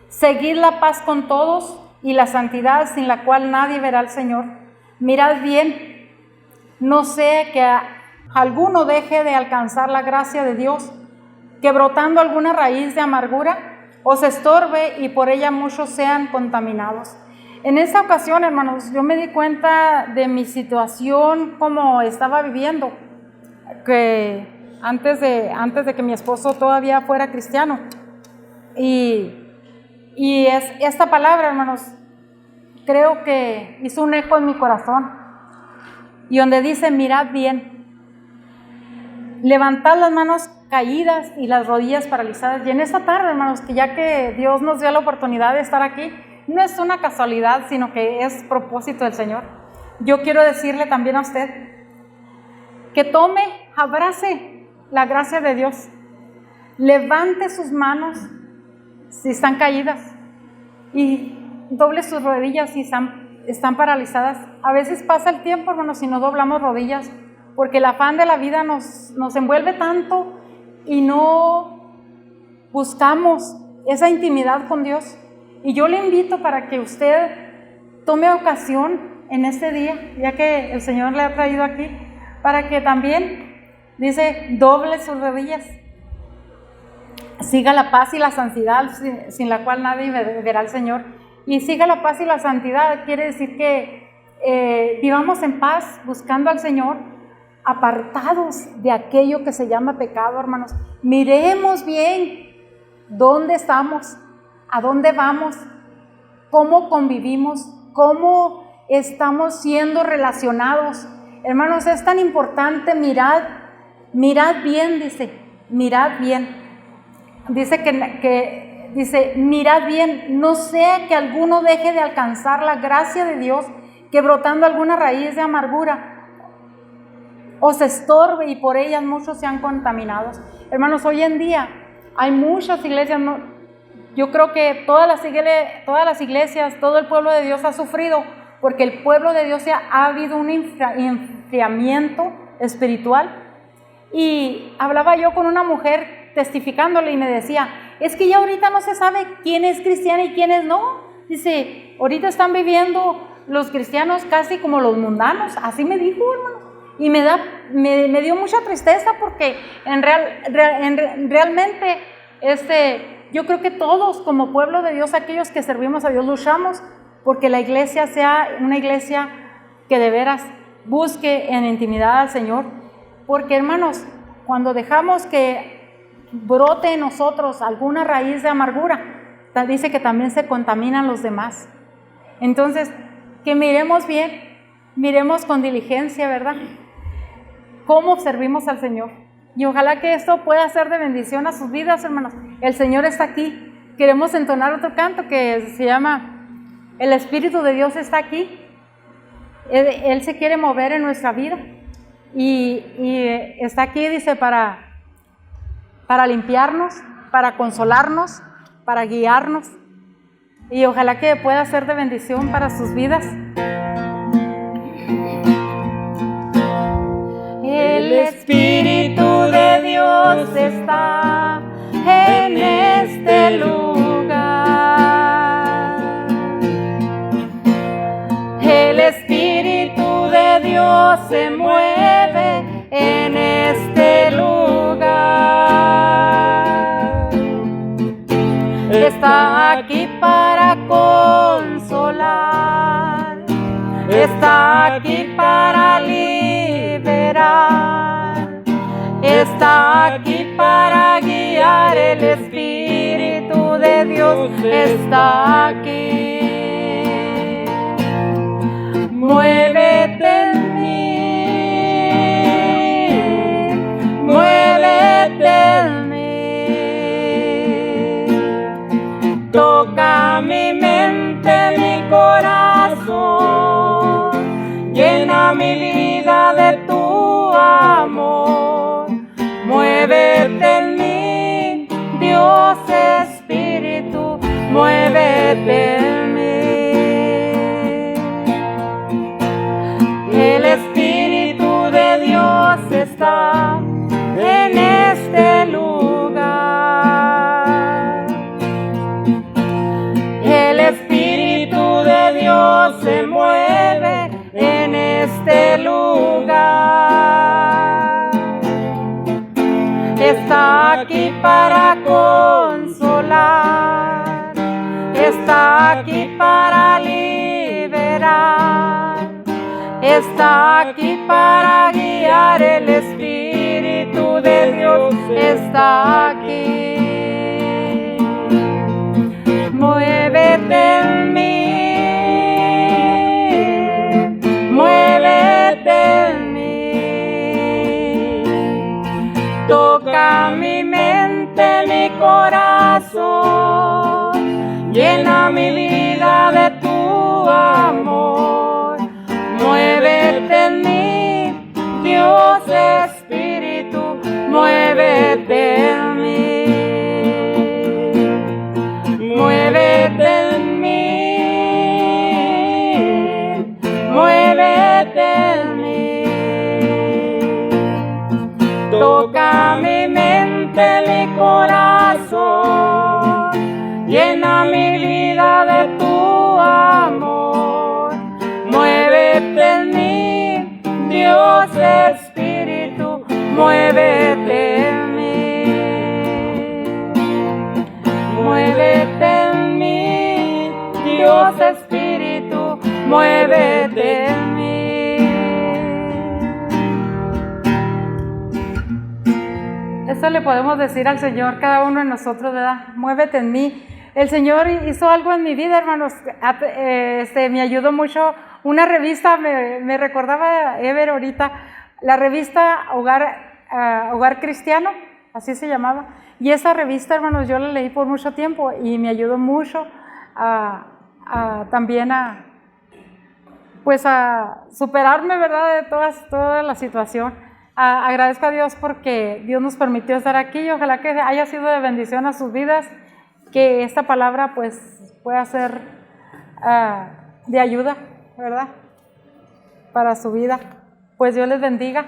Speaker 1: Seguid la paz con todos y la santidad, sin la cual nadie verá al Señor. Mirad bien, no sea que alguno deje de alcanzar la gracia de Dios, que brotando alguna raíz de amargura os estorbe y por ella muchos sean contaminados. En esa ocasión, hermanos, yo me di cuenta de mi situación como estaba viviendo, que antes de que mi esposo todavía fuera cristiano. Y esta palabra, hermanos, creo que hizo un eco en mi corazón. Y donde dice: mirad bien, levantad las manos caídas y las rodillas paralizadas. Y en esta tarde, hermanos, que ya que Dios nos dio la oportunidad de estar aquí, no es una casualidad, sino que es propósito del Señor. Yo quiero decirle también a usted que tome, abrace la gracia de Dios, levante sus manos si están caídas y doble sus rodillas si están paralizadas. A veces pasa el tiempo, hermanos, si no doblamos rodillas, porque el afán de la vida nos envuelve tanto y no buscamos esa intimidad con Dios. Y yo le invito para que usted tome ocasión en este día, ya que el Señor le ha traído aquí, para que también, dice, doble sus rodillas. Siga la paz y la santidad, sin la cual nadie verá al Señor. Y siga la paz y la santidad quiere decir que vivamos en paz, buscando al Señor, apartados de aquello que se llama pecado, hermanos. Miremos bien dónde estamos, a dónde vamos, cómo convivimos, cómo estamos siendo relacionados. Hermanos, es tan importante mirar mirad bien, dice, mirad bien. Dice, mirad bien, no sea que alguno deje de alcanzar la gracia de Dios, que brotando alguna raíz de amargura os estorbe y por ellas muchos sean contaminados. Hermanos, hoy en día hay muchas iglesias, yo creo que todas las iglesias, todo el pueblo de Dios ha sufrido porque el pueblo de Dios ha habido un enfriamiento espiritual. Y hablaba yo con una mujer testificándole y me decía, es que ya ahorita no se sabe quién es cristiano y quién es no. Dice, ahorita están viviendo los cristianos casi como los mundanos, así me dijo, hermano. Y me dio mucha tristeza porque realmente yo creo que todos como pueblo de Dios, aquellos que servimos a Dios, luchamos porque la iglesia sea una iglesia que de veras busque en intimidad al Señor. Porque, hermanos, cuando dejamos que brote en nosotros alguna raíz de amargura, dice que también se contaminan los demás. Entonces, que miremos bien, miremos con diligencia, ¿verdad?, cómo servimos al Señor. Y ojalá que esto pueda ser de bendición a sus vidas, hermanos. El Señor está aquí. Queremos entonar otro canto que se llama El Espíritu de Dios está aquí. Él se quiere mover en nuestra vida. Y está aquí, dice, para limpiarnos, para consolarnos, para guiarnos. Y ojalá que pueda ser de bendición para sus vidas. El Espíritu de Dios está en este lugar. El Espíritu de Dios se mueve en este lugar. Está aquí para consolar. Está aquí para liberar, está aquí para guiar. El Espíritu de Dios está aquí. Muévete en mí, muévete en mí. Toca mi mente, mi corazón, llena mi vida de tu amor. Muévete en mí, Dios Espíritu, muévete en mí. El Espíritu de Dios está en este lugar. El Espíritu de Dios se mueve en este lugar. Está aquí para consolar, está aquí para liberar, está aquí para guiar. El Espíritu de Dios está aquí. Muévete en mí, muévete en mí. Toca mi mente, mi corazón, llena mi vida de tu amor. Muévete en mí, Dios Espíritu, muévete en mí. Muévete en mí, muévete en mí. Toca mi mente, mi corazón, llena mi vida de tu amor. Muévete en mí, Dios Espíritu, muévete en mí. Muévete en mí, Dios Espíritu, muévete en mí. Eso le podemos decir al Señor, cada uno de nosotros, ¿verdad? Muévete en mí. El Señor hizo algo en mi vida, hermanos. Me ayudó mucho. Una revista, me recordaba Ever ahorita, la revista Hogar Hogar Cristiano, así se llamaba. Y esa revista, hermanos, yo la leí por mucho tiempo y me ayudó mucho también a superarme, ¿verdad?, de toda la situación. Agradezco a Dios porque Dios nos permitió estar aquí y ojalá que haya sido de bendición a sus vidas, que esta palabra pues pueda ser de ayuda, ¿verdad?, para su vida. Pues Dios les bendiga.